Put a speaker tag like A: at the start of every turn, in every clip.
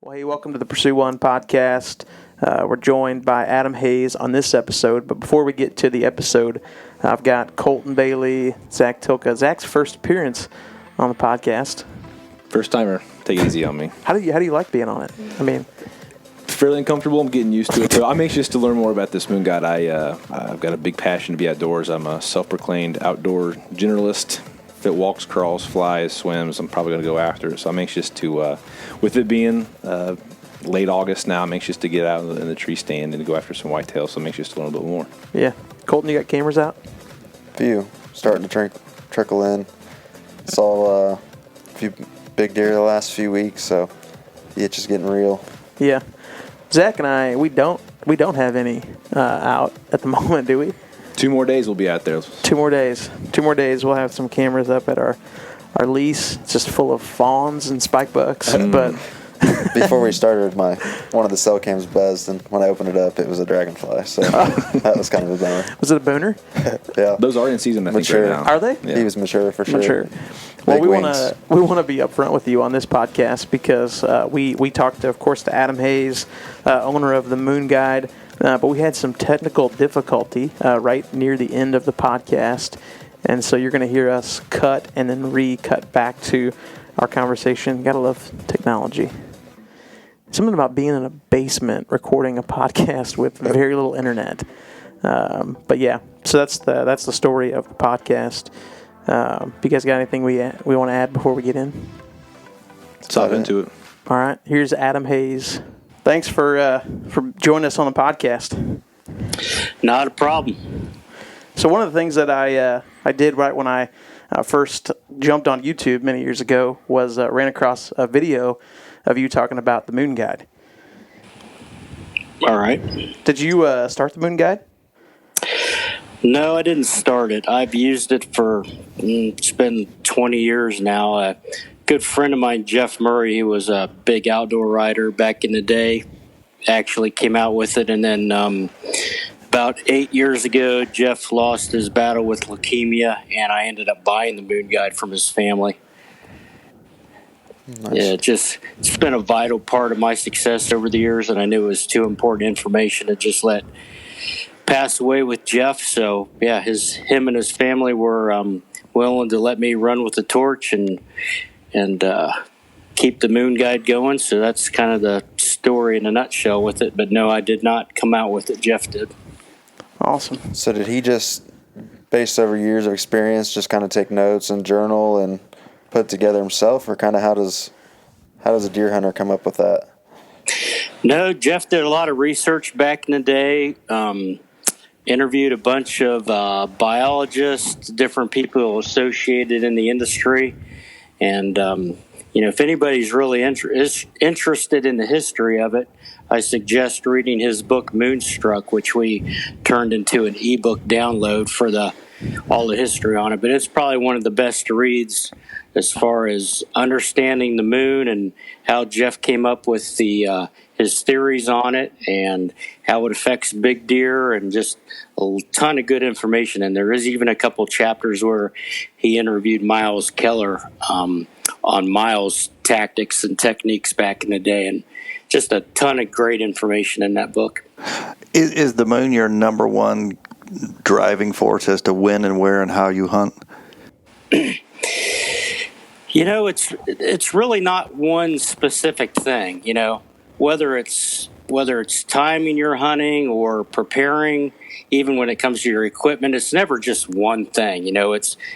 A: Well, hey, welcome to the Pursue One podcast. We're joined by Adam Hayes on this episode. But before we get to the episode, I've got Colton Bailey, Zach Tilka. Zach's first appearance on the podcast.
B: First timer. Take it easy on me.
A: How do you like being on it? I mean,
B: fairly uncomfortable. I'm getting used to it. So I'm anxious to learn more about this moon god. I've got a big passion to be outdoors. I'm a self-proclaimed outdoor generalist. If it walks, crawls, flies, swims, I'm probably going to go after it. So I'm anxious to, with it being late August now, I'm anxious to get out in the tree stand and to go after some whitetails. So I'm anxious to learn a little bit more.
A: Yeah. Colton, you got cameras out?
C: Few. Starting to trickle in. Saw a few big deer the last few weeks, so the itch is getting real.
A: Yeah. Zach and I, we don't have any out at the moment, do we?
B: 2 more days we'll be out there.
A: 2 more days. 2 more days we'll have some cameras up at our lease. It's just full of fawns and spike bucks. But
C: before we started, one of the cell cams buzzed, and when I opened it up, it was a dragonfly. So that was kind of a bummer.
A: Was it a booner?
C: Yeah.
B: Those are in season, I think,
C: Mature.
B: right now.
A: Are they?
C: Yeah. He was mature for sure.
A: Mature. Well, we want to be upfront with you on this podcast because we talked, of course, to Adam Hayes, owner of the Moon Guide, but we had some technical difficulty right near the end of the podcast, and so you're going to hear us cut and then re-cut back to our conversation. Gotta love technology. Something about being in a basement recording a podcast with very little internet. But yeah, so that's the story of the podcast. You guys got anything we want to add before we get in?
B: Let's dive into it.
A: All right, here's Adam Hayes. Thanks for joining us on the podcast.
D: Not a problem.
A: So one of the things that I did right when I first jumped on YouTube many years ago was ran across a video of you talking about the Moon Guide.
D: All right.
A: Did you start the Moon Guide?
D: No, I didn't start it. I've used it for, it's been 20 years now. A good friend of mine, Jeff Murray, he was a big outdoor rider back in the day, actually came out with it. And then about 8 years ago, Jeff lost his battle with leukemia, and I ended up buying the Moon Guide from his family. Nice. Yeah, it's been a vital part of my success over the years, and I knew it was too important information to just let pass away with Jeff. So yeah, him and his family were willing to let me run with the torch and keep the Moon Guide going. So that's kind of the story in a nutshell with it. But no, I did not come out with it. Jeff did.
A: Awesome.
C: So did he just, based over years of experience, just kind of take notes and journal and put it together himself, or kind of how does a deer hunter come up with that?
D: No, Jeff did a lot of research back in the day. Interviewed a bunch of biologists, different people associated in the industry, and if anybody's really interested in the history of it, I suggest reading his book Moonstruck, which we turned into an ebook download for all the history on it. But it's probably one of the best reads as far as understanding the moon and how Jeff came up with his theories on it and how it affects big deer, and just a ton of good information. And there is even a couple chapters where he interviewed Miles Keller on Miles' tactics and techniques back in the day, and just a ton of great information in that book.
E: Is the moon your number one driving force as to when and where and how you hunt?
D: It's really not one specific thing. Whether it's timing your hunting or preparing, even when it comes to your equipment, it's never just one thing.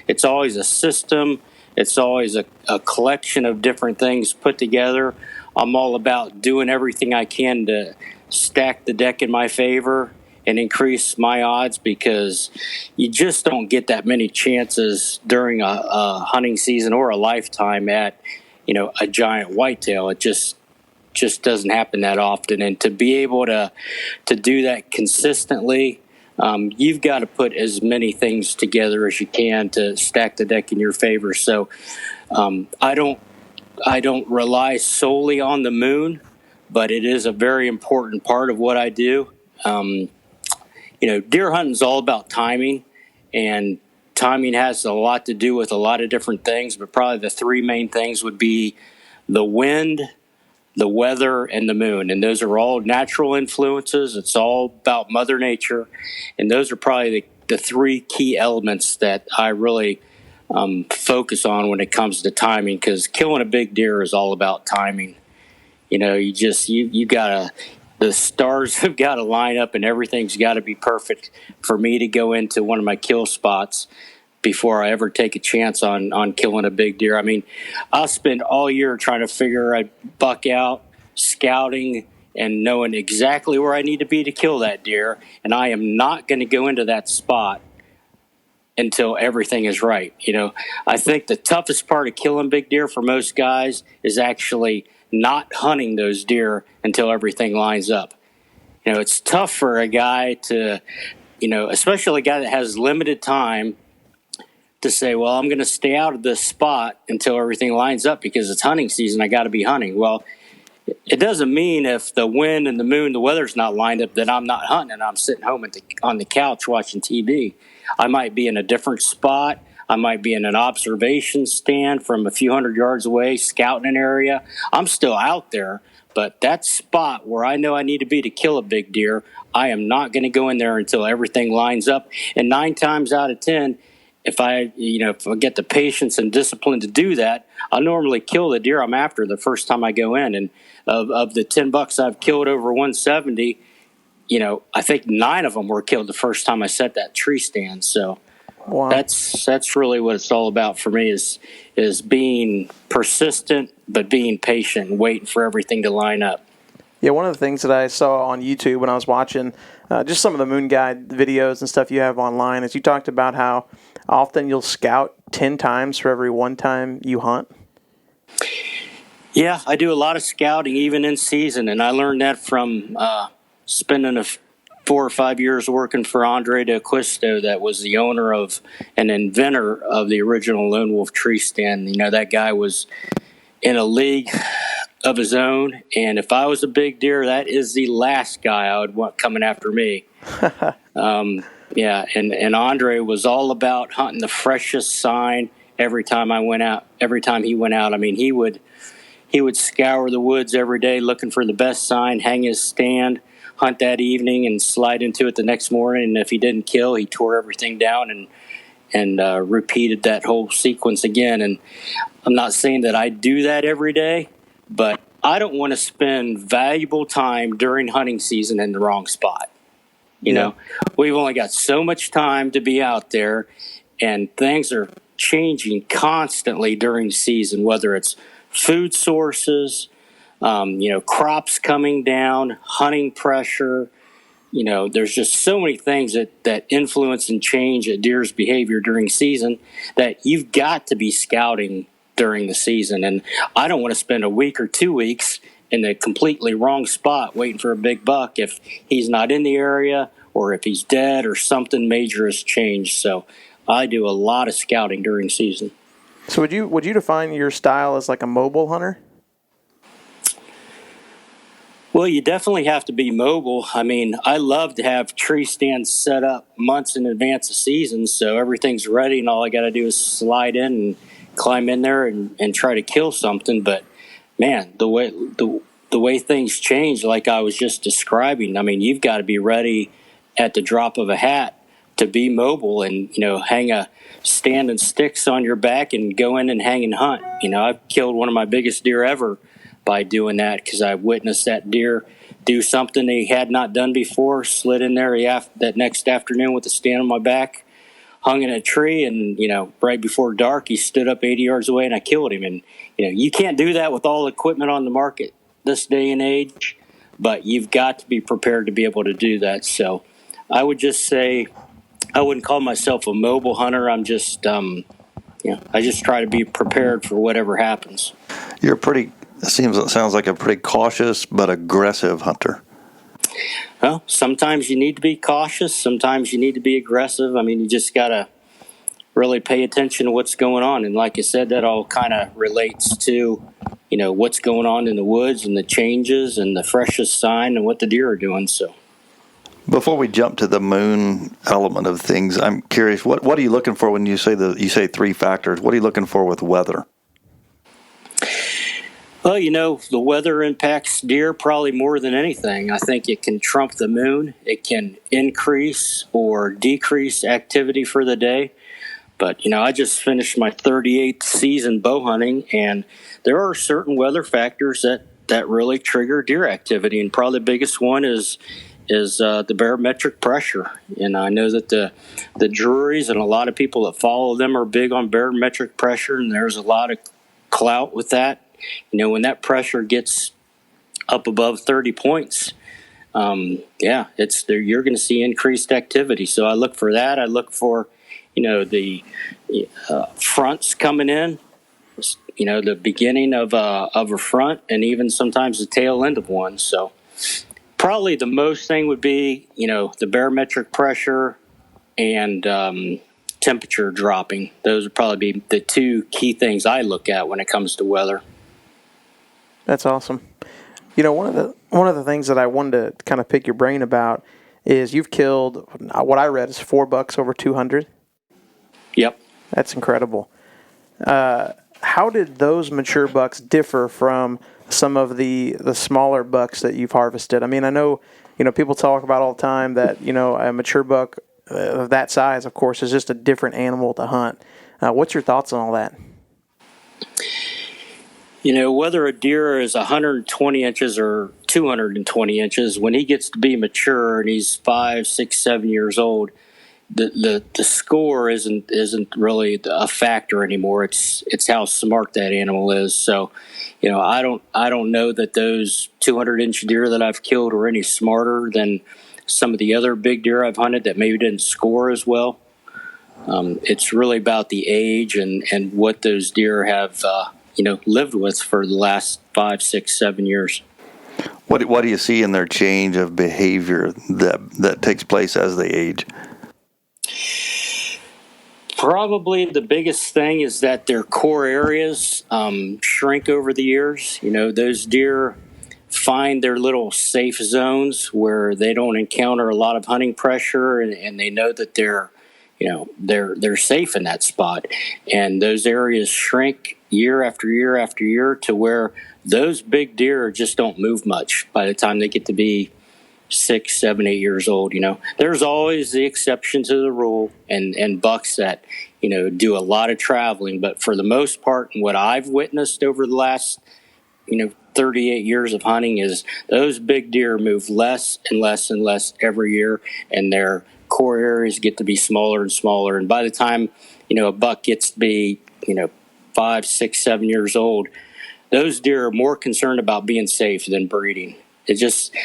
D: It's always a system. It's always a collection of different things put together. I'm all about doing everything I can to stack the deck in my favor and increase my odds, because you just don't get that many chances during a hunting season or a lifetime at, a giant whitetail. It just doesn't happen that often. And to be able to do that consistently, you've got to put as many things together as you can to stack the deck in your favor. So I don't rely solely on the moon, but it is a very important part of what I do. Deer hunting is all about timing, and timing has a lot to do with a lot of different things, but probably the 3 main things would be the wind, the weather, and the moon. And those are all natural influences. It's all about Mother Nature. And those are probably the three key elements that I really focus on when it comes to timing, because killing a big deer is all about timing. You gotta, the stars have got to line up and everything's got to be perfect for me to go into one of my kill spots before I ever take a chance on killing a big deer. I mean, I'll spend all year trying to figure a buck out, scouting, and knowing exactly where I need to be to kill that deer. And I am not going to go into that spot until everything is right. I think the toughest part of killing big deer for most guys is actually not hunting those deer until everything lines up. It's tough for a guy to, especially a guy that has limited time, to say, well, I'm going to stay out of this spot until everything lines up because it's hunting season. I got to be hunting. Well, it doesn't mean if the wind and the moon, the weather's not lined up, that I'm not hunting and I'm sitting home on the couch watching TV. I might be in a different spot. I might be in an observation stand from a few hundred yards away, scouting an area. I'm still out there, but that spot where I know I need to be to kill a big deer, I am not going to go in there until everything lines up. And 9 times out of 10, if I get the patience and discipline to do that, I'll normally kill the deer I'm after the first time I go in. And of the 10 bucks I've killed over 170, I think 9 of them were killed the first time I set that tree stand. So wow. That's really what it's all about for me, is being persistent, but being patient and waiting for everything to line up.
A: Yeah, one of the things that I saw on YouTube when I was watching just some of the moon guide videos and stuff you have online is you talked about how often you'll scout 10 times for every one time you hunt.
D: Yeah, I do a lot of scouting even in season, and I learned that from spending 4 or 5 years working for Andre de Aquisto, that was the owner of and inventor of the original Lone Wolf tree stand. That guy was in a league of his own, and if I was a big deer, that is the last guy I would want coming after me. And Andre was all about hunting the freshest sign every time he went out. I mean, he would scour the woods every day looking for the best sign, hang his stand, hunt that evening, and slide into it the next morning. And if he didn't kill, he tore everything down and repeated that whole sequence again. And I'm not saying that I do that every day, but I don't want to spend valuable time during hunting season in the wrong spot. We've only got so much time to be out there, and things are changing constantly during the season, whether it's food sources, crops coming down, hunting pressure. There's just so many things that influence and change a deer's behavior during season that you've got to be scouting during the season. And I don't want to spend a week or 2 weeks in the completely wrong spot waiting for a big buck if he's not in the area or if he's dead or something major has changed. So I do a lot of scouting during season.
A: So would you define your style as like a mobile hunter?
D: Well, you definitely have to be mobile. I mean, I love to have tree stands set up months in advance of season, so everything's ready and all I got to do is slide in and climb in there and try to kill something. But man, the way things change, like I was just describing, I mean, you've got to be ready at the drop of a hat to be mobile and, hang a stand and sticks on your back and go in and hang and hunt. I've killed one of my biggest deer ever by doing that because I witnessed that deer do something he had not done before, slid in there that next afternoon with a stand on my back, hung in a tree, and, right before dark, he stood up 80 yards away and I killed him. And, you can't do that with all the equipment on the market this day and age, but you've got to be prepared to be able to do that. So I would just say I wouldn't call myself a mobile hunter. I'm just, I just try to be prepared for whatever happens.
E: Sounds like a pretty cautious but aggressive hunter.
D: Well, sometimes you need to be cautious. Sometimes you need to be aggressive. I mean, you just got to really pay attention to what's going on. And like I said, that all kind of relates to, what's going on in the woods and the changes and the freshest sign and what the deer are doing. So
E: before we jump to the moon element of things, I'm curious, what are you looking for when you say 3 factors? What are you looking for with weather?
D: Well, the weather impacts deer probably more than anything. I think it can trump the moon. It can increase or decrease activity for the day. But, I just finished my 38th season bow hunting, and there are certain weather factors that really trigger deer activity. And probably the biggest one is the barometric pressure. And I know that the juries and a lot of people that follow them are big on barometric pressure, and there's a lot of clout with that. When that pressure gets up above 30 points, it's there. You're going to see increased activity. So I look for that. I look for, the fronts coming in. The beginning of a front, and even sometimes the tail end of one. So probably the most thing would be, the barometric pressure and temperature dropping. Those would probably be the two key things I look at when it comes to weather.
A: That's awesome. One of the things that I wanted to kind of pick your brain about is you've killed, what I read is 4 bucks over 200.
D: Yep.
A: That's incredible. How did those mature bucks differ from some of the smaller bucks that you've harvested? I mean, I know, people talk about all the time that, a mature buck of that size, of course, is just a different animal to hunt. What's your thoughts on all that?
D: Whether a deer is 120 inches or 220 inches, when he gets to be mature and he's 5, 6, 7 years old, the score isn't really a factor anymore. It's how smart that animal is. So, I don't know that those 200-inch deer that I've killed are any smarter than some of the other big deer I've hunted that maybe didn't score as well. It's really about the age and what those deer have lived with for the last 5, 6, 7 years.
E: What do you see in their change of behavior that takes place as they age?
D: Probably the biggest thing is that their core areas shrink over the years. Those deer find their little safe zones where they don't encounter a lot of hunting pressure, and they know that they're safe in that spot. And those areas shrink year after year after year to where those big deer just don't move much by the time they get to be 6, 7, 8 years old. There's always the exception to the rule and bucks that, do a lot of traveling. But for the most part, and what I've witnessed over the last, 38 years of hunting is those big deer move less and less and less every year, and their core areas get to be smaller and smaller. And by the time, a buck gets to be, 5, 6, 7 years old, those deer are more concerned about being safe than breeding. It's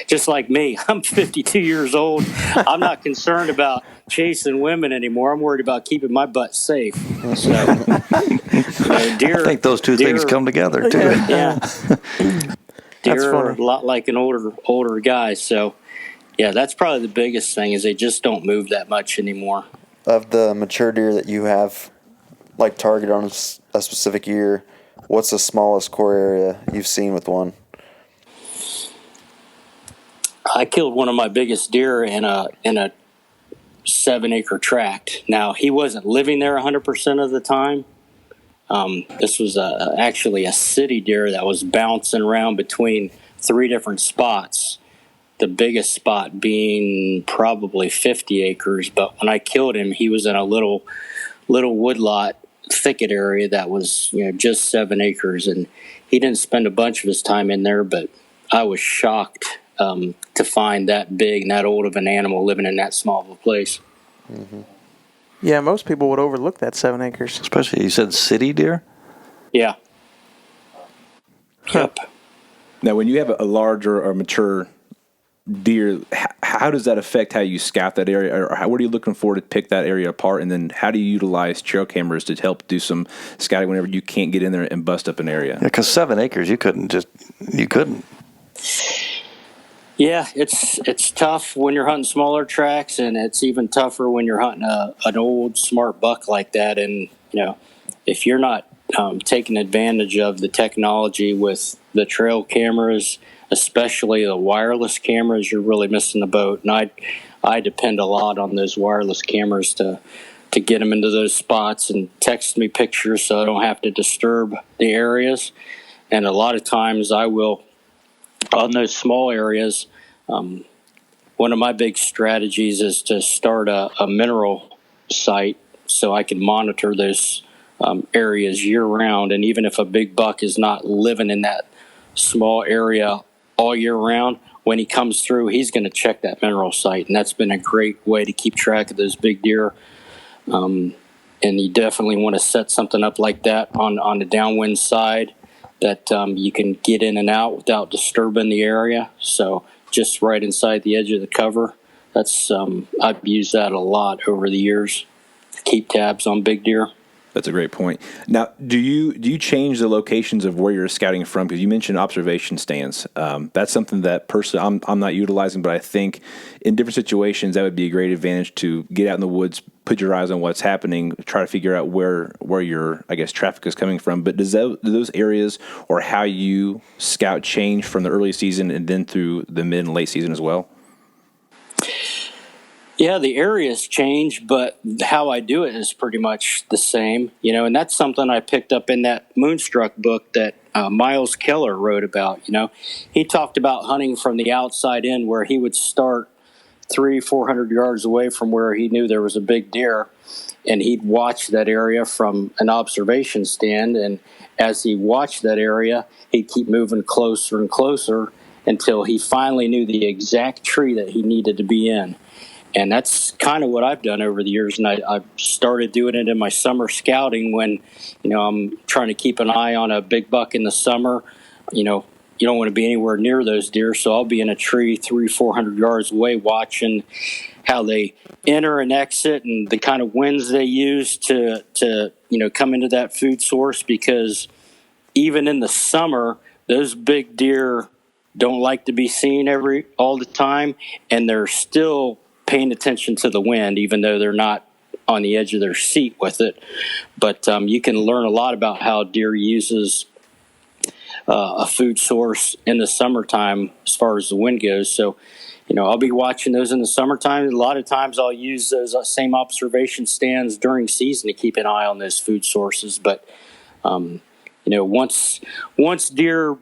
D: just like me. I'm 52 years old. I'm not concerned about chasing women anymore. I'm worried about keeping my butt safe. So, deer.
E: I think those two things come together too.
D: Yeah, deer are a lot like an older guy. So, yeah, that's probably the biggest thing is they just don't move that much anymore.
C: Of the mature deer that you have, targeted on a specific year, what's the smallest core area you've seen with one?
D: I killed one of my biggest deer in a 7-acre tract. Now, he wasn't living there 100% of the time. This was actually a city deer that was bouncing around between 3 different spots. The biggest spot being probably 50 acres. But when I killed him, he was in a little woodlot thicket area that was just 7 acres, and he didn't spend a bunch of his time in there. But I was shocked to find that big and that old of an animal living in that small of a place.
C: Mm-hmm.
A: Yeah, most people would overlook that 7 acres.
E: Especially, you said city deer?
D: Yeah. Yep.
B: Now, when you have a larger or mature deer, how does that affect how you scout that area? Or what are you looking for to pick that area apart? And then how do you utilize trail cameras to help do some scouting whenever you can't get in there and bust up an area?
E: Yeah, because 7 acres, you couldn't.
D: Yeah, it's tough when you're hunting smaller tracks, and it's even tougher when you're hunting an old smart buck like that. And if you're not taking advantage of the technology with the trail cameras, especially the wireless cameras, you're really missing the boat. And I depend a lot on those wireless cameras to get them into those spots and text me pictures so I don't have to disturb the areas. And a lot of times I will, on those small areas, one of my big strategies is to start a mineral site so I can monitor those areas year round. And even if a big buck is not living in that small area all year round, when he comes through, he's going to check that mineral site. And that's been a great way to keep track of those big deer. And you definitely want to set something up like that on the downwind side that you can get in and out without disturbing the area. So just right inside the edge of the cover. That's I've used that a lot over the years. Keep tabs on big deer.
B: That's a great point. Now, do you change the locations of where you're scouting from? Because you mentioned observation stands. That's something that personally I'm not utilizing, but I think in different situations that would be a great advantage to get out in the woods, put your eyes on what's happening, try to figure out where your, I guess, traffic is coming from. But do those areas or how you scout change from the early season and then through the mid and late season as well?
D: Yeah, the areas change, but how I do it is pretty much the same, and that's something I picked up in that Moonstruck book that Miles Keller wrote about. He talked about hunting from the outside in, where he would start 300-400 yards away from where he knew there was a big deer, and he'd watch that area from an observation stand, and as he watched that area, he'd keep moving closer and closer until he finally knew the exact tree that he needed to be in. And that's kind of what I've done over the years. And I started doing it in my summer scouting when, I'm trying to keep an eye on a big buck in the summer. You don't want to be anywhere near those deer. So I'll be in a tree 300-400 yards away watching how they enter and exit and the kind of winds they use to come into that food source. Because even in the summer, those big deer don't like to be seen all the time. And they're still paying attention to the wind, even though they're not on the edge of their seat with it. But you can learn a lot about how deer uses a food source in the summertime as far as the wind goes. So, I'll be watching those in the summertime. A lot of times I'll use those same observation stands during season to keep an eye on those food sources. But, once deer,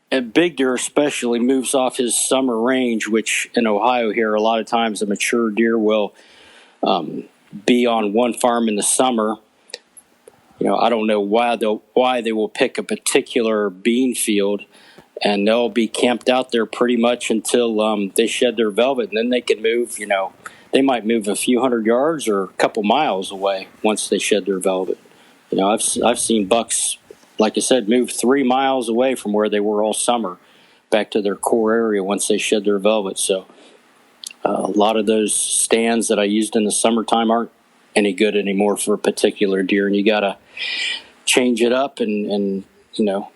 D: and big deer especially, moves off his summer range, which in Ohio here, a lot of times a mature deer will be on one farm in the summer. I don't know why they will pick a particular bean field, and they'll be camped out there pretty much until they shed their velvet, and then they can move. They might move a few hundred yards or a couple miles away once they shed their velvet. I've seen bucks, like I said, move 3 miles away from where they were all summer back to their core area once they shed their velvet. So a lot of those stands that I used in the summertime aren't any good anymore for a particular deer, and you got to change it up. And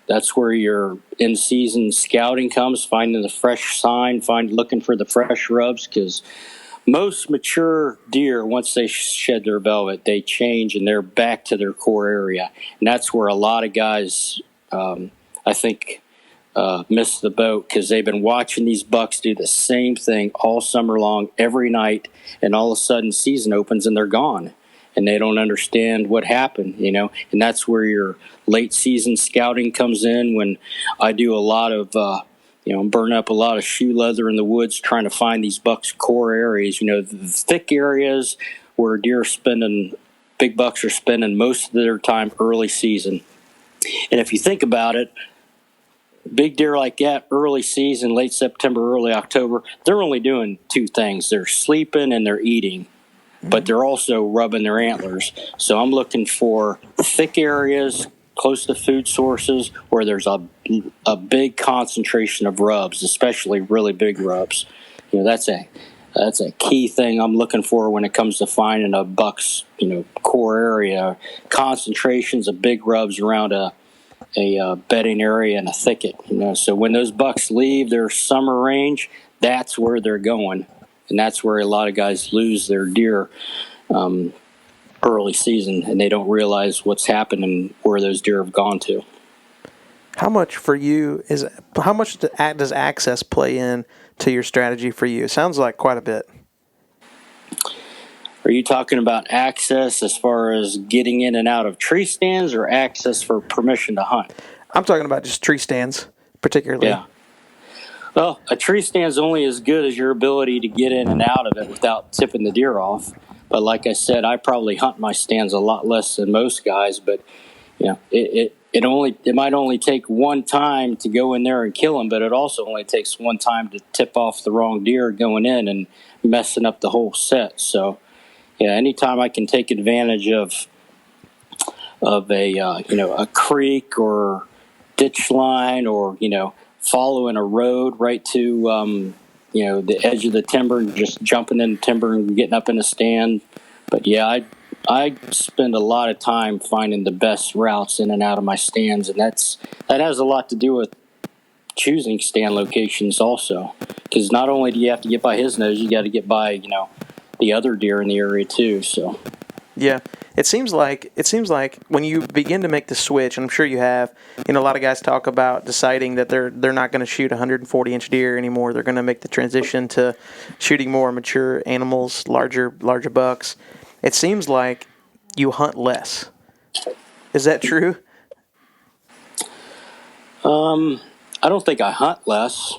D: that's where your in-season scouting comes, finding the fresh sign, looking for the fresh rubs, because most mature deer, once they shed their velvet, they change and they're back to their core area. And that's where a lot of guys, I think, miss the boat, because they've been watching these bucks do the same thing all summer long, every night, and all of a sudden season opens and they're gone. And they don't understand what happened, And that's where your late season scouting comes in, when I do a lot of burn up a lot of shoe leather in the woods trying to find these bucks' core areas, the thick areas where big bucks are spending most of their time early season. And if you think about it, big deer like that, early season, late September, early October, they're only doing two things. They're sleeping and they're eating, but they're also rubbing their antlers. So I'm looking for thick areas close to food sources where there's a big concentration of rubs, especially really big rubs. That's a key thing I'm looking for when it comes to finding a buck's core area. Concentrations of big rubs around a bedding area and a thicket. So when those bucks leave their summer range, that's where they're going, and that's where a lot of guys lose their deer early season, and they don't realize what's happened and where those deer have gone to.
A: How much does access play in to your strategy for you? It sounds like quite a bit.
D: Are you talking about access as far as getting in and out of tree stands, or access for permission to hunt?
A: I'm talking about just tree stands, particularly.
D: Yeah. Well, a tree stand's only as good as your ability to get in and out of it without tipping the deer off. But like I said, I probably hunt my stands a lot less than most guys. But it might only take one time to go in there and kill them, but it also only takes one time to tip off the wrong deer going in and messing up the whole set. So, yeah, anytime I can take advantage of a creek or ditch line, or following a road right to the edge of the timber and just jumping in the timber and getting up in a stand. But yeah, I spend a lot of time finding the best routes in and out of my stands, and that has a lot to do with choosing stand locations also, because not only do you have to get by his nose, you got to get by the other deer in the area too. So
A: yeah, it seems like when you begin to make the switch, and I'm sure you have, a lot of guys talk about deciding that they're not going to shoot 140-inch deer anymore. They're going to make the transition to shooting more mature animals, larger bucks. It seems like you hunt less. Is that true?
D: I don't think I hunt less.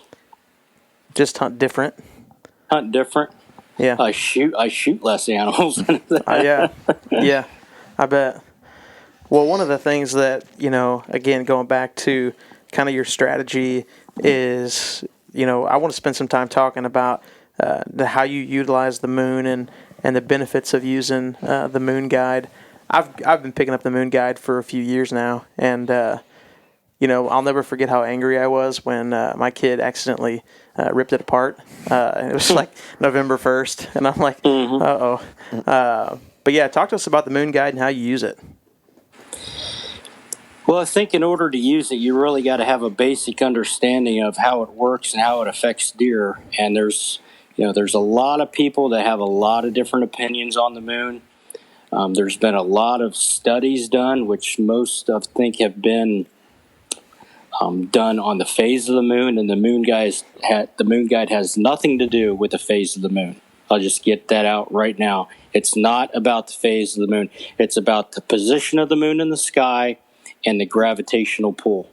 A: Just hunt different.
D: Hunt different.
A: Yeah.
D: I shoot less animals.
A: Yeah, I bet. Well, one of the things that, again, going back to kind of your strategy is, I want to spend some time talking about how you utilize the moon and the benefits of using the moon guide. I've been picking up the moon guide for a few years now, and I'll never forget how angry I was when my kid accidentally ripped it apart. It was like November 1st, and I'm like, uh-oh. But yeah, talk to us about the moon guide and how you use it.
D: Well, I think in order to use it, you really got to have a basic understanding of how it works and how it affects deer. And there's a lot of people that have a lot of different opinions on the moon. There's been a lot of studies done, which most I think have been done on the phase of the moon, and the moon guide has nothing to do with the phase of the moon. I'll just get that out right now. It's not about the phase of the moon. It's about the position of the moon in the sky and the gravitational pull.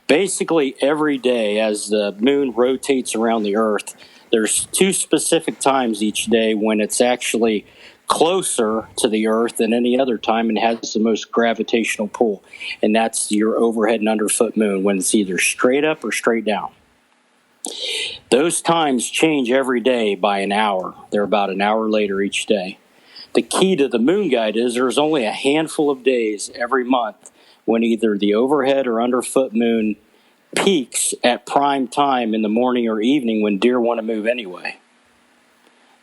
D: Basically, every day as the moon rotates around the Earth, there's two specific times each day when it's actually closer to the Earth than any other time and has the most gravitational pull. And that's your overhead and underfoot moon, when it's either straight up or straight down. Those times change every day by an hour. They're about an hour later each day. The key to the moon guide is there's only a handful of days every month when either the overhead or underfoot moon peaks at prime time in the morning or evening when deer want to move anyway.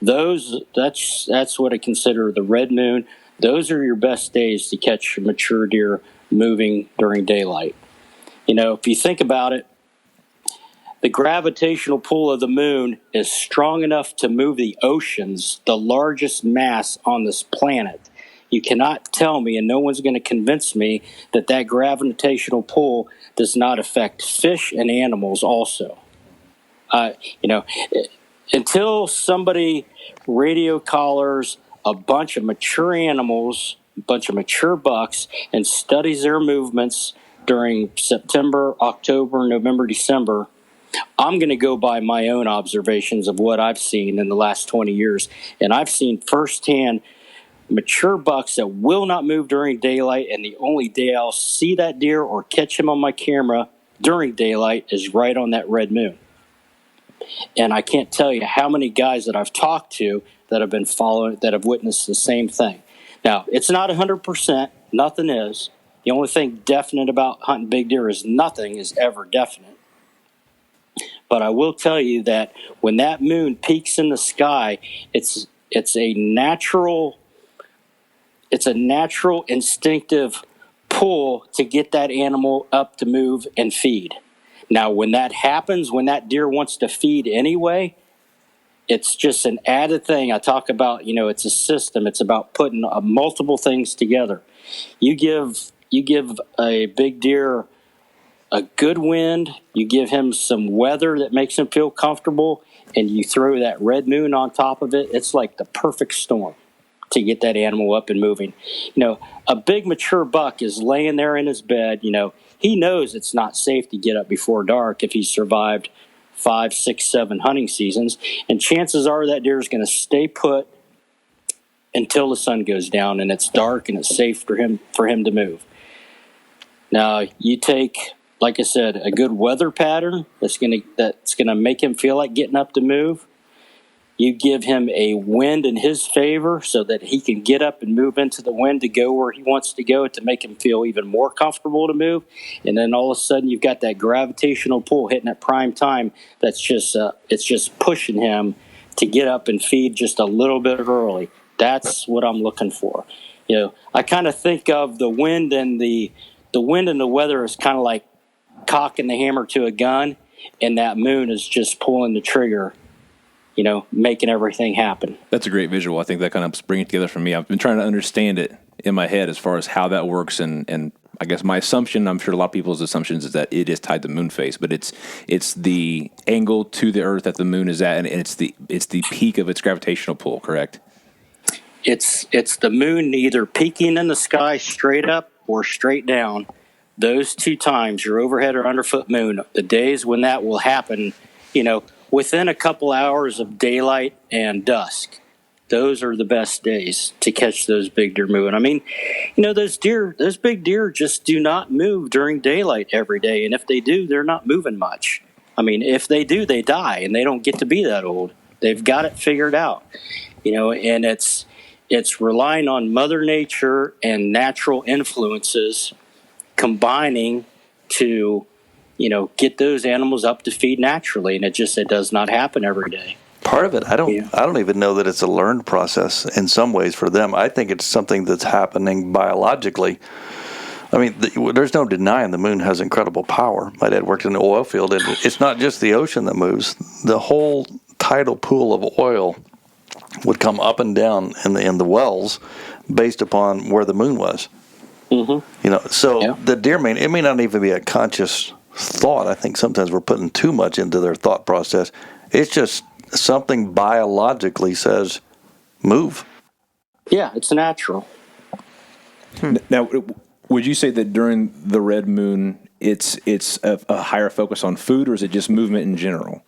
D: That's what I consider the red moon. Those are your best days to catch mature deer moving during daylight. If you think about it, the gravitational pull of the moon is strong enough to move the oceans, the largest mass on this planet. You cannot tell me, and no one's going to convince me, that gravitational pull does not affect fish and animals also. Until somebody radio collars a bunch of mature animals, a bunch of mature bucks, and studies their movements during September, October, November, December, I'm going to go by my own observations of what I've seen in the last 20 years. And I've seen firsthand mature bucks that will not move during daylight, and the only day I'll see that deer or catch him on my camera during daylight is right on that red moon. And I can't tell you how many guys that I've talked to that have been following, that have witnessed the same thing. Now, it's not 100%. Nothing is. The only thing definite about hunting big deer is nothing is ever definite. But I will tell you that when that moon peaks in the sky, it's a natural instinctive pull to get that animal up to move and feed. Now, when that happens, when that deer wants to feed anyway, it's just an added thing. I talk about, it's a system. It's about putting multiple things together. You give a big deer a good wind, you give him some weather that makes him feel comfortable, and you throw that red moon on top of it. It's like the perfect storm to get that animal up and moving. A big mature buck is laying there in his bed. he knows it's not safe to get up before dark if he's survived 5, 6, 7 hunting seasons. And chances are that deer is going to stay put until the sun goes down and it's dark and it's safe for him to move. Now, you take, like I said, a good weather pattern that's going to make him feel like getting up to move. You give him a wind in his favor so that he can get up and move into the wind to go where he wants to go to make him feel even more comfortable to move. And then all of a sudden you've got that gravitational pull hitting at prime time that's just it's just pushing him to get up and feed just a little bit early. That's what I'm looking for. I kind of think of the wind and the weather as kind of like cocking the hammer to a gun, and that moon is just pulling the trigger, making everything happen.
B: That's a great visual. I think that kind of helps bring it together for me. I've been trying to understand it in my head as far as how that works, and I guess my assumption, I'm sure a lot of people's assumptions, is that it is tied to moon phase, but it's the angle to the Earth that the moon is at, and it's the peak of its gravitational pull, correct?
D: It's the moon either peaking in the sky straight up or straight down. Those 2 times, your overhead or underfoot moon, the days when that will happen, within a couple hours of daylight and dusk, those are the best days to catch those big deer moving. I mean, those big deer just do not move during daylight every day. And if they do, they're not moving much. I mean, if they do, they die and they don't get to be that old. They've got it figured out, and it's relying on Mother Nature and natural influences combining to, get those animals up to feed naturally, and it does not happen every day.
E: Part of it, I don't even know that it's a learned process in some ways for them. I think it's something that's happening biologically. I mean, there's no denying the moon has incredible power. My dad worked in the oil field, and it's not just the ocean that moves. The whole tidal pool of oil would come up and down in the wells based upon where the moon was. Mm-hmm. The deer it may not even be a conscious thought. I think sometimes we're putting too much into their thought process. It's just something biologically says move.
D: Yeah, it's natural.
B: Now, would you say that during the red moon it's a higher focus on food, or is it just movement in general?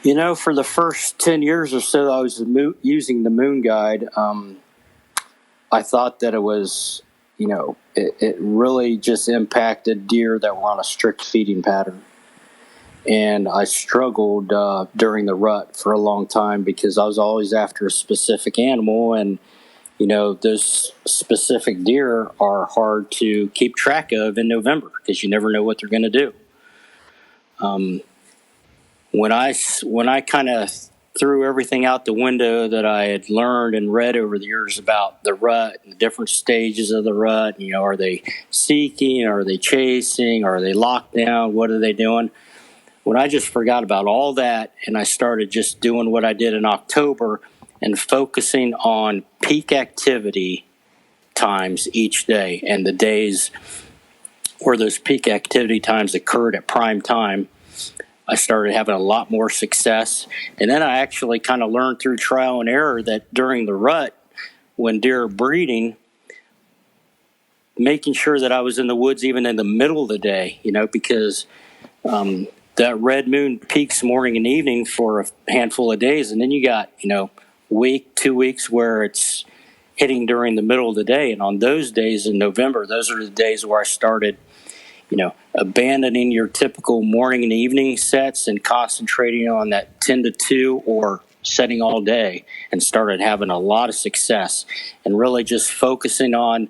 D: For the first 10 years or so I was using the moon guide, I thought that it was, it really just impacted deer that were on a strict feeding pattern. And I struggled during the rut for a long time because I was always after a specific animal. And, those specific deer are hard to keep track of in November because you never know what they're going to do. When I kind of threw everything out the window that I had learned and read over the years about the rut and the different stages of the rut, are they seeking, are they chasing, are they locked down, what are they doing? When I just forgot about all that and I started just doing what I did in October and focusing on peak activity times each day and the days where those peak activity times occurred at prime time, I started having a lot more success. And then I actually kind of learned through trial and error that during the rut, when deer are breeding, making sure that I was in the woods even in the middle of the day, because that red moon peaks morning and evening for a handful of days. And then you got, week, 2 weeks where it's hitting during the middle of the day. And on those days in November, those are the days where I started abandoning your typical morning and evening sets and concentrating on that 10 to 2 or setting all day, and started having a lot of success and really just focusing on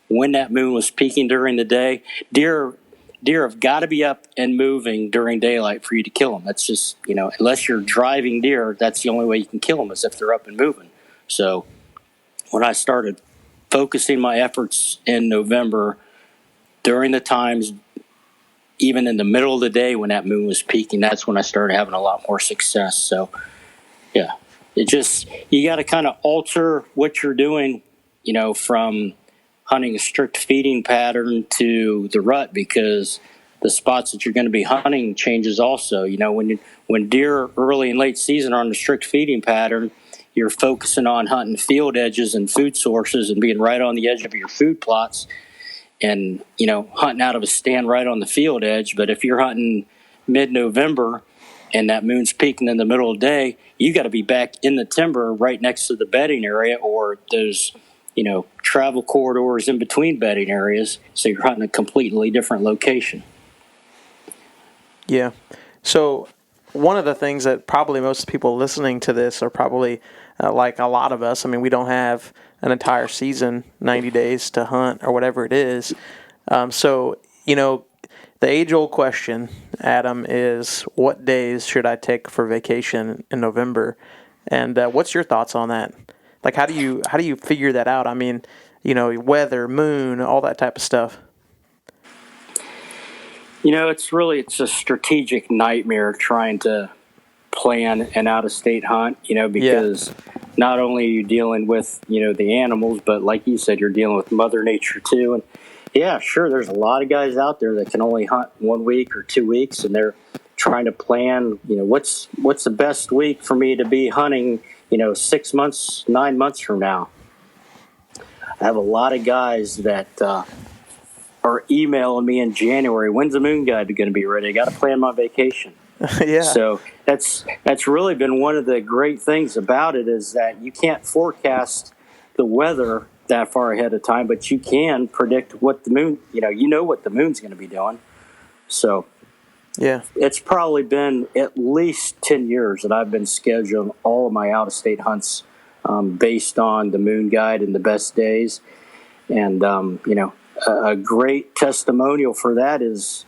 D: when that moon was peaking during the day. Deer have got to be up and moving during daylight for you to kill them. That's just, unless you're driving deer, that's the only way you can kill them is if they're up and moving. So when I started focusing my efforts in November during the times, even in the middle of the day when that moon was peaking, that's when I started having a lot more success. So, yeah, you got to kind of alter what you're doing, from hunting a strict feeding pattern to the rut, because the spots that you're going to be hunting changes also. When deer early and late season are on the strict feeding pattern, you're focusing on hunting field edges and food sources and being right on the edge of your food plots. and, hunting out of a stand right on the field edge. But if you're hunting mid-November and that moon's peaking in the middle of the day, you got to be back in the timber right next to the bedding area or those, travel corridors in between bedding areas. So you're hunting a completely different location.
A: Yeah. So one of the things that probably most people listening to this are probably like a lot of us. I mean, we don't have an entire season, 90 days to hunt or whatever it is. So, the age-old question, Adam, is what days should I take for vacation in November? And what's your thoughts on that? Like, how do you figure that out? I mean, weather, moon, all that type of stuff.
D: It's a strategic nightmare trying to plan an out-of-state hunt, because not only are you dealing with, the animals, but like you said, you're dealing with Mother Nature too. And yeah, sure, there's a lot of guys out there that can only hunt 1 week or 2 weeks, and they're trying to plan, what's the best week for me to be hunting, 6 months, 9 months from now. I have a lot of guys that are emailing me in January, when's the moon guide going to be ready? I got to plan my vacation.
A: Yeah.
D: So that's really been one of the great things about it, is that you can't forecast the weather that far ahead of time, but you can predict what the moon, what the moon's going to be doing. So
A: yeah,
D: it's probably been at least 10 years that I've been scheduling all of my out-of-state hunts based on the moon guide and the best days. And, a great testimonial for that is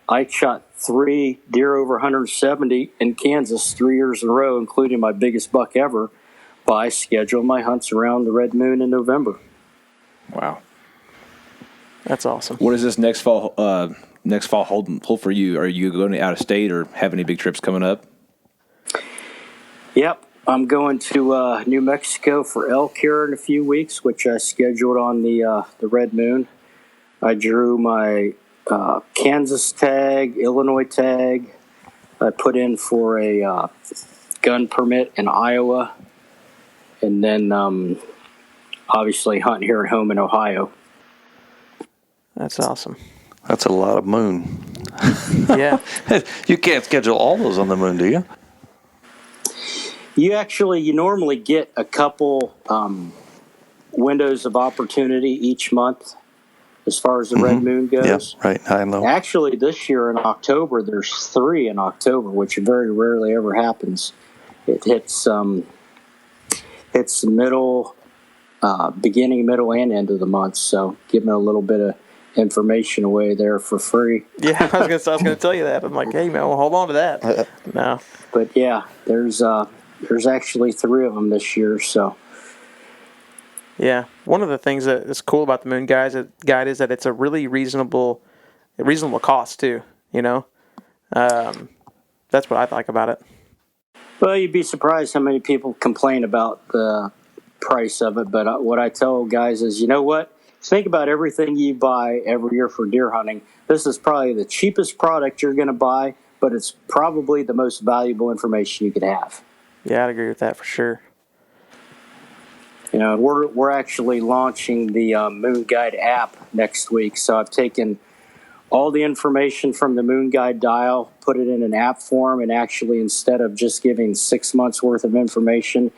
D: I shot 3 deer over 170 in Kansas 3 years in a row, including my biggest buck ever, by scheduling my hunts around the red moon in November.
B: Wow.
A: That's awesome.
B: What does this next fall hold for you? Are you going out of state or have any big trips coming up?
D: Yep. I'm going to New Mexico for elk here in a few weeks, which I scheduled on the red moon. I drew my Kansas tag, Illinois tag. I put in for a gun permit in Iowa, and then obviously hunting here at home in Ohio.
A: That's awesome.
E: That's a lot of moon.
A: Yeah.
E: You can't schedule all those on the moon, do you?
D: You normally get a couple windows of opportunity each month as far as the red moon goes.
E: Yeah, right. I know.
D: Actually, this year in October, there's 3 in October, which very rarely ever happens. It hits middle, beginning, middle, and end of the month. So giving a little bit of information away there for free.
A: Yeah, I was gonna tell you that. I'm like, hey man, well, hold on to that. No,
D: but yeah, there's actually 3 of them this year. So
A: yeah, one of the things that is cool about the moon guide is that it's a really reasonable cost too. That's what I like about it.
D: Well, you'd be surprised how many people complain about the price of it. But what I tell guys is, you know what? Think about everything you buy every year for deer hunting. This is probably the cheapest product you're going to buy, but it's probably the most valuable information you could have.
A: Yeah, I'd agree with that for sure.
D: We're actually launching the Moon Guide app next week. So I've taken all the information from the Moon Guide dial, put it in an app form, and actually instead of just giving 6 months worth of information,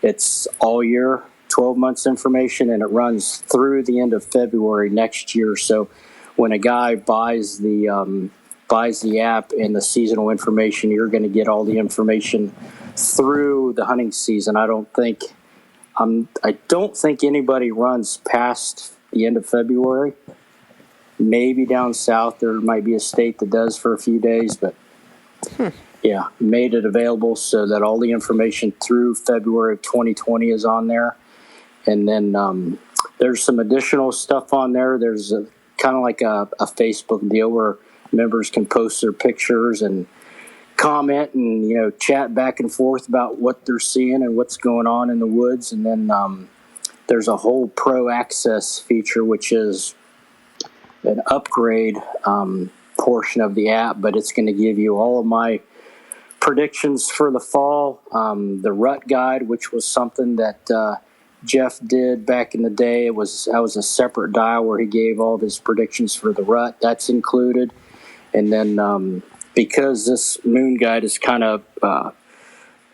D: it's all year, 12 months information, and it runs through the end of February next year. So when a guy buys the app and the seasonal information, you're going to get all the information through the hunting season. I don't think anybody runs past the end of February. Maybe down south there might be a state that does for a few days, but yeah, made it available so that all the information through February of 2020 is on there. And then there's some additional stuff on there. There's kind of like a Facebook deal where members can post their pictures and comment and chat back and forth about what they're seeing and what's going on in the woods. And then there's a whole pro access feature, which is an upgrade portion of the app, but it's going to give you all of my predictions for the fall, the rut guide, which was something that Jeff did back in the day. That was a separate dial where he gave all of his predictions for the rut. That's included. And then because this moon guide is kind of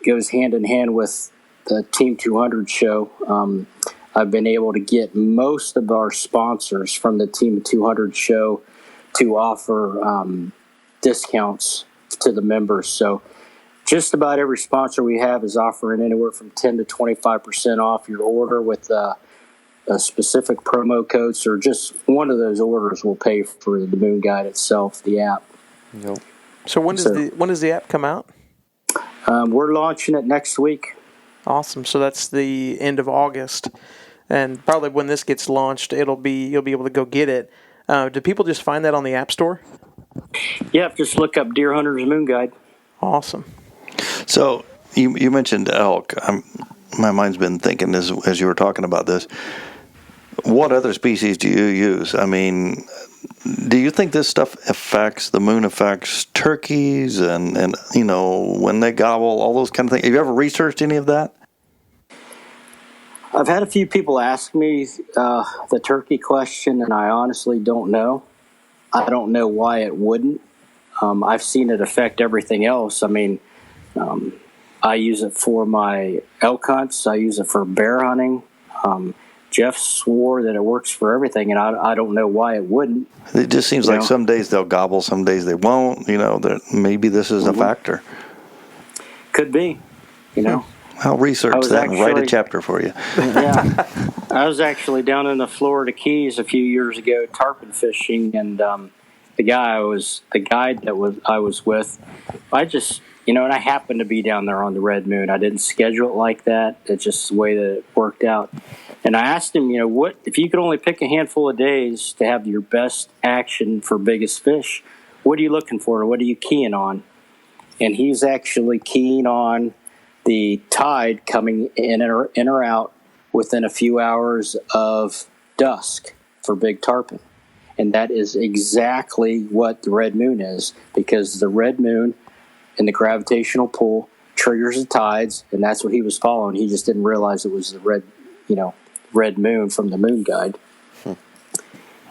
D: goes hand in hand with the Team 200 show, I've been able to get most of our sponsors from the Team 200 show to offer discounts to the members. So just about every sponsor we have is offering anywhere from 10 to 25% off your order with a specific promo codes, or just one of those orders will pay for the Moon Guide itself, the app.
C: Yep.
A: So when does the app come out?
D: We're launching it next week.
A: Awesome. So that's the end of August, and probably when this gets launched, you'll be able to go get it. Do people just find that on the App Store?
D: Yep, just look up Deer Hunter's Moon Guide.
A: Awesome.
E: So you mentioned elk. My mind's been thinking as you were talking about this. What other species do you use? I mean, do you think this stuff affects turkeys and when they gobble, all those kind of things? Have you ever researched any of that?
D: I've had a few people ask me the turkey question, and I honestly don't know. I don't know why it wouldn't. I've seen it affect everything else. I mean, I use it for my elk hunts. I use it for bear hunting. Jeff swore that it works for everything, and I don't know why it wouldn't.
E: It just seems like some days they'll gobble, some days they won't. That maybe this is a factor.
D: Could be,
E: I'll research that and write a chapter for you.
D: Yeah. I was actually down in the Florida Keys a few years ago tarpon fishing, and the guide that I was with, I just, and I happened to be down there on the Red Moon. I didn't schedule it like that. It's just the way that it worked out. And I asked him, what if you could only pick a handful of days to have your best action for biggest fish? What are you looking for? What are you keying on? And he's actually keying on the tide coming in or out within a few hours of dusk for big tarpon. And that is exactly what the Red Moon is, because the Red Moon and the gravitational pull triggers the tides, and that's what he was following. He just didn't realize it was the Red Moon from the Moon Guide.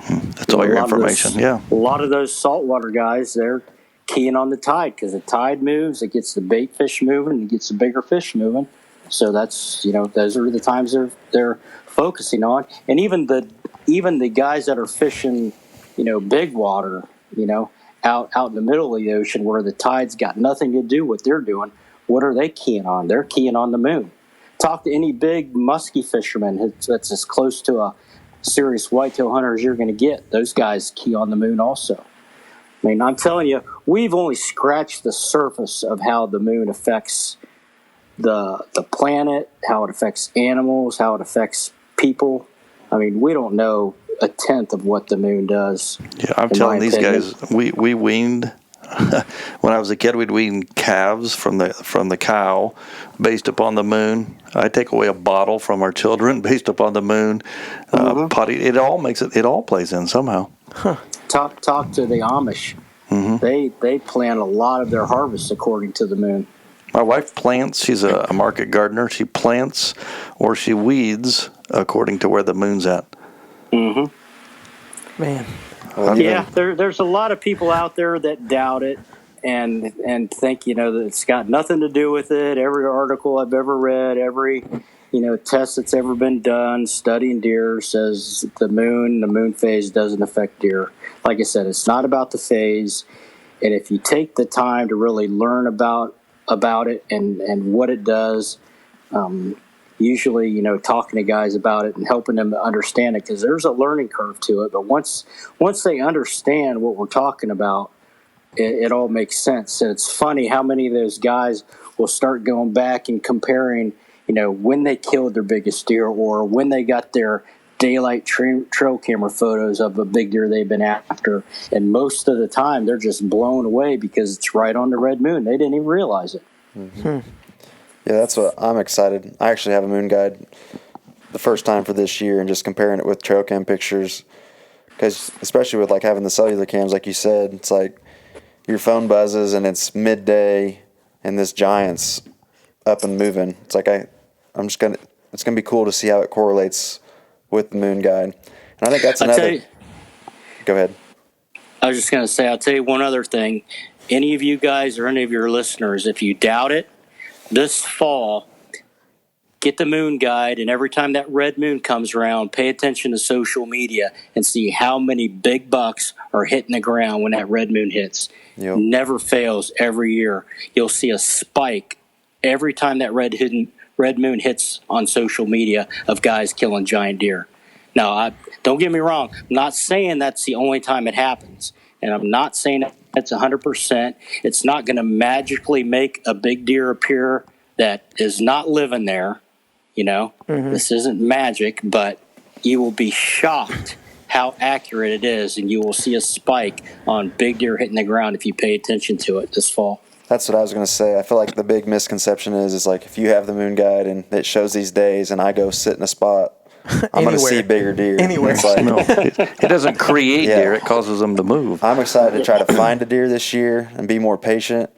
E: That's all your information, yeah.
D: A lot of those saltwater guys, they're keying on the tide, because the tide moves, it gets the bait fish moving, it gets the bigger fish moving. So that's, those are the times they're focusing on. And even the guys that are fishing, big water, out in the middle of the ocean where the tide's got nothing to do with what they're doing, what are they keying on? They're keying on the moon. Talk to any big musky fisherman that's as close to a serious whitetail hunter as you're going to get. Those guys key on the moon also. I mean, I'm telling you, we've only scratched the surface of how the moon affects the planet, how it affects animals, how it affects people. I mean, we don't know a tenth of what the moon does.
E: Yeah, I'm telling these guys, we weaned. When I was a kid, we'd wean calves from the cow based upon the moon. I take away a bottle from our children based upon the moon. Potty, it all plays in somehow.
D: Huh. Talk to the Amish. Mm-hmm. They plan a lot of their harvests according to the moon.
E: My wife plants. She's a market gardener. She plants or she weeds according to where the moon's at.
D: Mm-hmm.
A: Man.
D: Yeah, there's a lot of people out there that doubt it and think, that it's got nothing to do with it. Every article I've ever read, every, test that's ever been done studying deer says the moon phase doesn't affect deer. Like I said, it's not about the phase. And if you take the time to really learn about it and what it does, usually, talking to guys about it and helping them to understand it, because there's a learning curve to it. But once they understand what we're talking about, it all makes sense. And it's funny how many of those guys will start going back and comparing, when they killed their biggest deer or when they got their daylight trail camera photos of a big deer they've been after. And most of the time, they're just blown away because it's right on the Red Moon. They didn't even realize it.
C: Mm-hmm. Yeah, that's what I'm excited. I actually have a moon guide the first time for this year, and just comparing it with trail cam pictures, because especially with having the cellular cams, like you said, it's like your phone buzzes and it's midday and this giant's up and moving. It's like I'm just gonna it's going to be cool to see how it correlates with the moon guide. And I think that's another. Go ahead.
D: I was just going to say, I'll tell you one other thing. Any of you guys or any of your listeners, if you doubt it, this fall, get the moon guide, and every time that red moon comes around, pay attention to social media and see how many big bucks are hitting the ground when that red moon hits.
C: Yep.
D: Never fails every year. You'll see a spike every time that red moon hits on social media of guys killing giant deer. Now, don't get me wrong. I'm not saying that's the only time it happens, and I'm not saying that's 100%. It's not going to magically make a big deer appear that is not living there. This isn't magic, but you will be shocked how accurate it is, and you will see a spike on big deer hitting the ground if you pay attention to it this fall.
C: That's what I was going to say. I feel like the big misconception is like if you have the moon guide and it shows these days and I go sit in a spot, I'm going to see bigger deer.
A: Anywhere.
C: It's like,
E: No, it doesn't create
C: Yeah.
E: deer; it causes them to move.
C: I'm excited to try to find a deer this year and be more patient,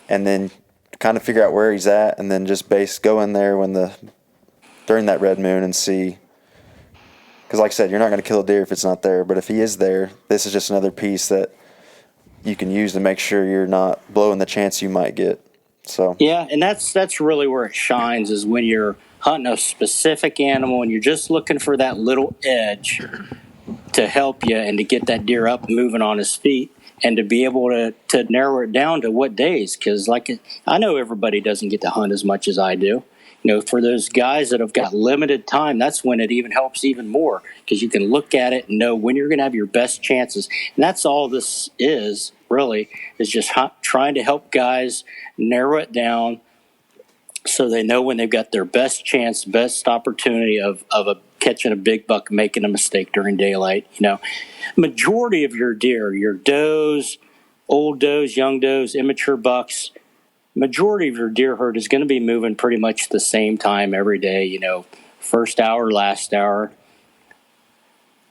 C: and then kind of figure out where he's at, and then just go in there during that red moon and see. Because like I said, you're not going to kill a deer if it's not there, but if he is there, this is just another piece that you can use to make sure you're not blowing the chance you might get. So
D: yeah, and that's really where it shines, is when you're hunting a specific animal and you're just looking for that little edge to help you and to get that deer up and moving on his feet, and to be able to narrow it down to what days. Because I know everybody doesn't get to hunt as much as I do. For those guys that have got limited time, that's when it even helps even more, because you can look at it and know when you're going to have your best chances. And that's all this is, really, is just trying to help guys narrow it down so they know when they've got their best chance, best opportunity of catching a big buck, making a mistake during daylight. Majority of your deer, your does, old does, young does, immature bucks, majority of your deer herd is going to be moving pretty much the same time every day, first hour, last hour.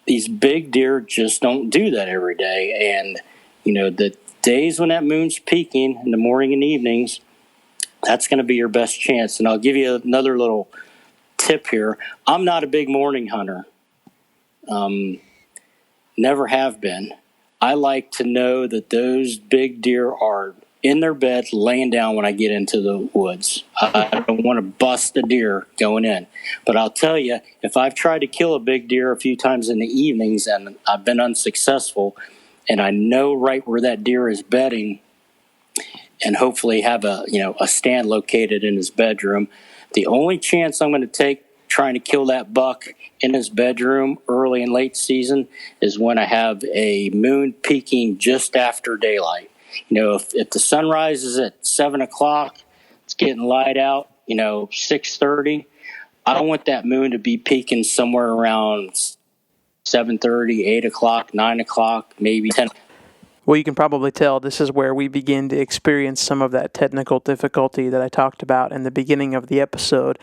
D: These big deer just don't do that every day. And, the days when that moon's peaking in the morning and evenings, that's going to be your best chance. And I'll give you another little tip here. I'm not a big morning hunter. Never have been. I like to know that those big deer are in their bed, laying down when I get into the woods. I don't want to bust a deer going in. But I'll tell you, if I've tried to kill a big deer a few times in the evenings and I've been unsuccessful, and I know right where that deer is bedding, and hopefully have a stand located in his bedroom, the only chance I'm going to take trying to kill that buck in his bedroom early and late season is when I have a moon peaking just after daylight. If the sunrise is at 7 o'clock, it's getting light out, 6:30, I don't want that moon to be peaking somewhere around 7:30, 8 o'clock, 9 o'clock, maybe 10.
A: Well, you can probably tell this is where we begin to experience some of that technical difficulty that I talked about in the beginning of the episode.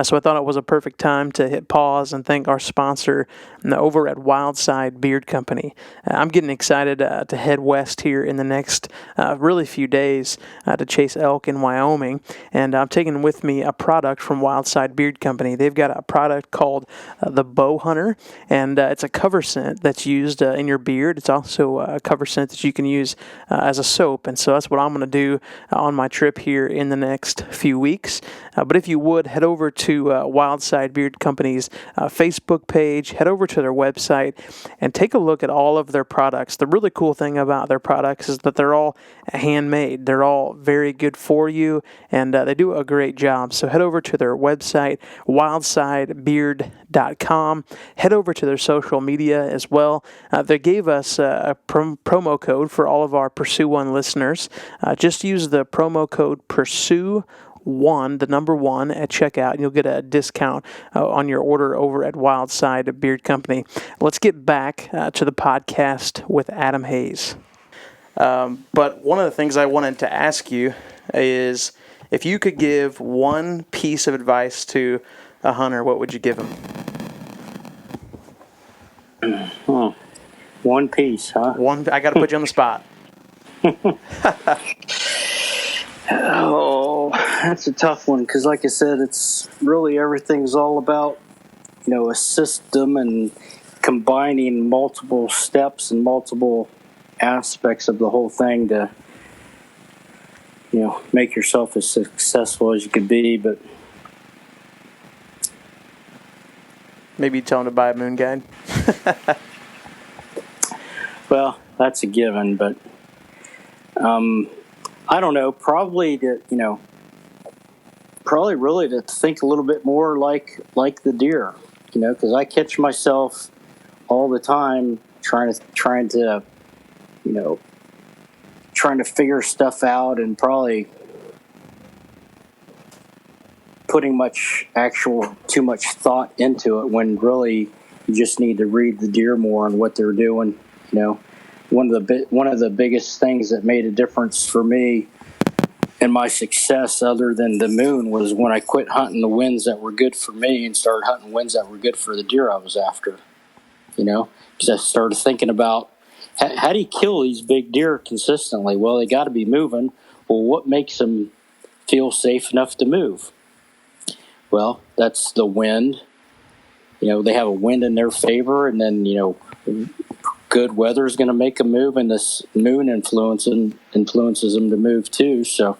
A: So I thought it was a perfect time to hit pause and thank our sponsor over at Wildside Beard Company. I'm getting excited to head west here in the next really few days to chase elk in Wyoming. And I'm taking with me a product from Wildside Beard Company. They've got a product called the Bow Hunter, and it's a cover scent that's used in your beard. It's also a cover scent that you can use as a soap, and so that's what I'm going to do on my trip here in the next few weeks. But if you would, head over to Wildside Beard Company's Facebook page, head over to their website, and take a look at all of their products. The really cool thing about their products is that they're all handmade. They're all very good for you, and they do a great job. So head over to their website, wildsidebeard.com. Head over to their social media as well. They gave us a promo code for all of our Pursue One listeners. Just use the promo code PURSUE1, the number 1, at checkout, and you'll get a discount on your order over at Wildside Beard Company. Let's get back to the podcast with Adam Hayes. But one of the things I wanted to ask you is, if you could give one piece of advice to a hunter, what would you give him?
D: One piece, huh?
A: I got to put you on the spot.
D: Oh, That's a tough one because, like I said, it's really everything's all about, a system and combining multiple steps and multiple aspects of the whole thing to, make yourself as successful as you could be. But
A: maybe tell them to buy a moon guide.
D: Well, that's a given, but I don't know. Probably really to think a little bit more like the deer, because I catch myself all the time trying to figure stuff out and probably putting too much thought into it when really you just need to read the deer more and what they're doing. One of the biggest things that made a difference for me and my success, other than the moon, was when I quit hunting the winds that were good for me and started hunting winds that were good for the deer I was after. Because I started thinking about how do you kill these big deer consistently? Well, they got to be moving. Well, what makes them feel safe enough to move? Well, that's the wind. They have a wind in their favor, and then good weather is going to make them move, and this moon influences them to move too. So,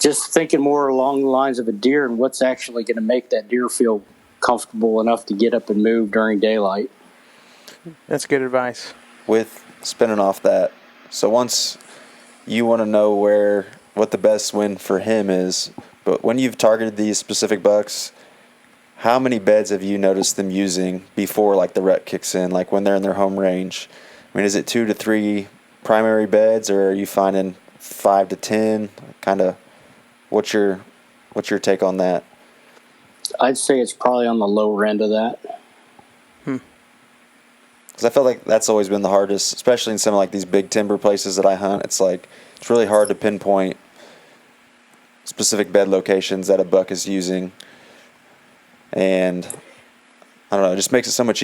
D: just thinking more along the lines of a deer and what's actually going to make that deer feel comfortable enough to get up and move during daylight.
A: That's good advice.
C: With spinning off that, so once you want to know what the best wind for him is, but when you've targeted these specific bucks, how many beds have you noticed them using before, like, the rut kicks in, like when they're in their home range? I mean, is it 2 to 3 primary beds, or are you finding 5 to 10? Kind of, what's your take on that?
D: I'd say it's probably on the lower end of that.
C: Because I feel like that's always been the hardest, especially in some of, like, these big timber places that I hunt. It's really hard to pinpoint specific bed locations that a buck is using. And I don't know, it just makes it so much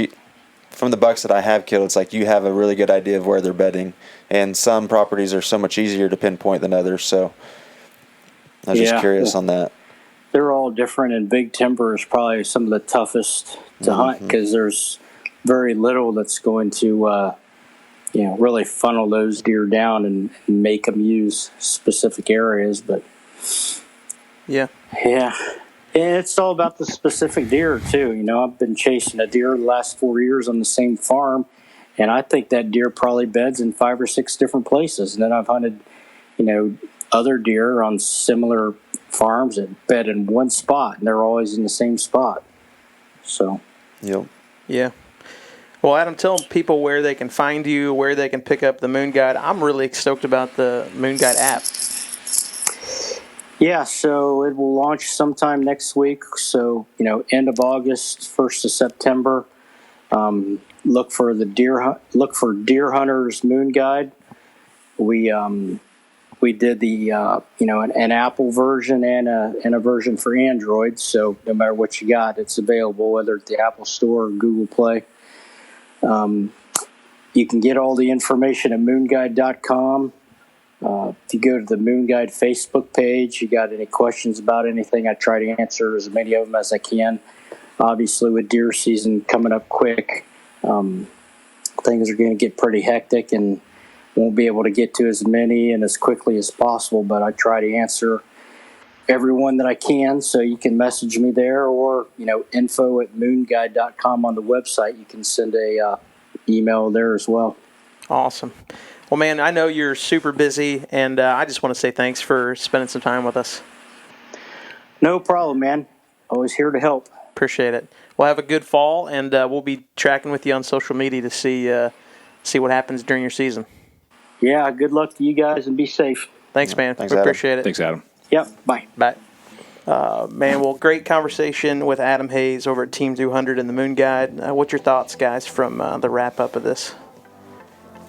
C: from the bucks that I have killed, it's like you have a really good idea of where they're bedding. And some properties are so much easier to pinpoint than others. So I was just curious on that.
D: They're all different, and big timber is probably some of the toughest to hunt because there's very little that's going to really funnel those deer down and make them use specific areas. But yeah, it's all about the specific deer too. I've been chasing a deer the last 4 years on the same farm, and I think that deer probably beds in 5 or 6 different places. And then I've hunted other deer on similar farms that bed in one spot, and they're always in the same spot. So
C: yep.
A: Yeah. Well, Adam, tell people where they can find you, where they can pick up the Moon Guide. I'm really stoked about the Moon Guide app.
D: Yeah, so it will launch sometime next week. So, end of August, 1st of September. Look for Deer Hunter's Moon Guide. We did the an Apple version and a version for Android. So no matter what you got, it's available, whether it's the Apple Store or Google Play. You can get all the information at moonguide.com. If you go to the Moon Guide Facebook page, you got any questions about anything, I try to answer as many of them as I can. Obviously, with deer season coming up quick, things are going to get pretty hectic and won't be able to get to as many and as quickly as possible, but I try to answer everyone that I can, so you can message me there, or info@moonguide.com on the website. You can send a email there as well.
A: Awesome. Well, man, I know you're super busy, and I just want to say thanks for spending some time with us.
D: No problem, man. Always here to help.
A: Appreciate it. Well, have a good fall, and we'll be tracking with you on social media to see what happens during your season.
D: Yeah, good luck to you guys, and be safe.
A: Thanks, man.
C: Thanks,
A: we
C: Adam.
A: appreciate it.
B: Thanks, Adam.
D: Yep, bye.
A: Bye. Man, well, great conversation with Adam Hayes over at Team 200 and the Moon Guide. What's your thoughts, guys, from the wrap-up of this?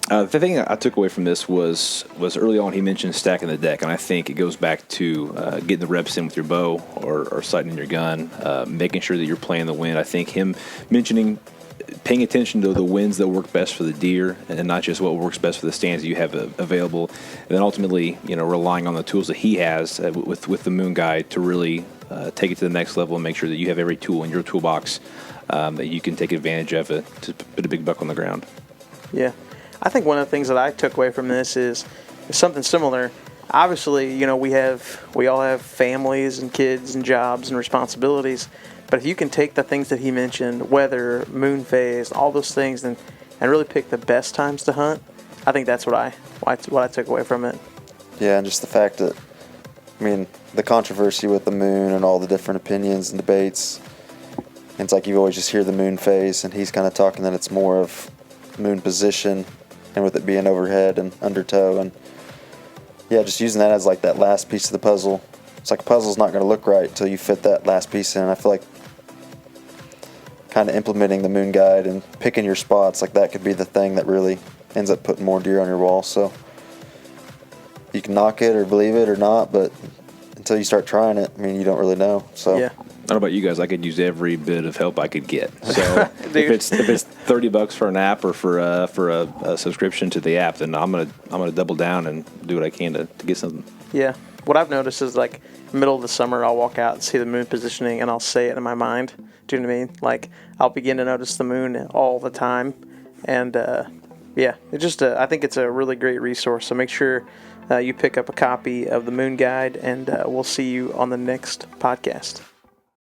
B: The thing I took away from this was early on he mentioned stacking the deck, and I think it goes back to getting the reps in with your bow or sighting in your gun, making sure that you're playing the wind. I think him mentioning paying attention to the winds that work best for the deer, and not just what works best for the stands that you have available, and then ultimately, relying on the tools that he has with the Moon Guide to really take it to the next level and make sure that you have every tool in your toolbox that you can take advantage of to put a big buck on the ground.
A: Yeah. I think one of the things that I took away from this is something similar. Obviously, we all have families and kids and jobs and responsibilities, but if you can take the things that he mentioned, weather, moon phase, all those things, and really pick the best times to hunt, I think that's what I took away from it.
C: Yeah, and just the fact that, the controversy with the moon and all the different opinions and debates, and it's like you always just hear the moon phase, and he's kind of talking that it's more of moon position, and with it being overhead and undertow, and yeah, just using that as like that last piece of the puzzle. It's like a puzzle's not going to look right until you fit that last piece in. I feel like kind of implementing the Moon Guide and picking your spots, like that could be the thing that really ends up putting more deer on your wall. So you can knock it or believe it or not, but until you start trying it, you don't really know. So
A: yeah.
B: I don't know about you guys. I could use every bit of help I could get. So if it's $30 for an app or for a subscription to the app, then I'm gonna double down and do what I can to get something.
A: Yeah. What I've noticed is like middle of the summer, I'll walk out and see the moon positioning, and I'll say it in my mind. Do you know what I mean? Like I'll begin to notice the moon all the time, and yeah, it just I think it's a really great resource. So make sure you pick up a copy of the Moon Guide, and we'll see you on the next podcast.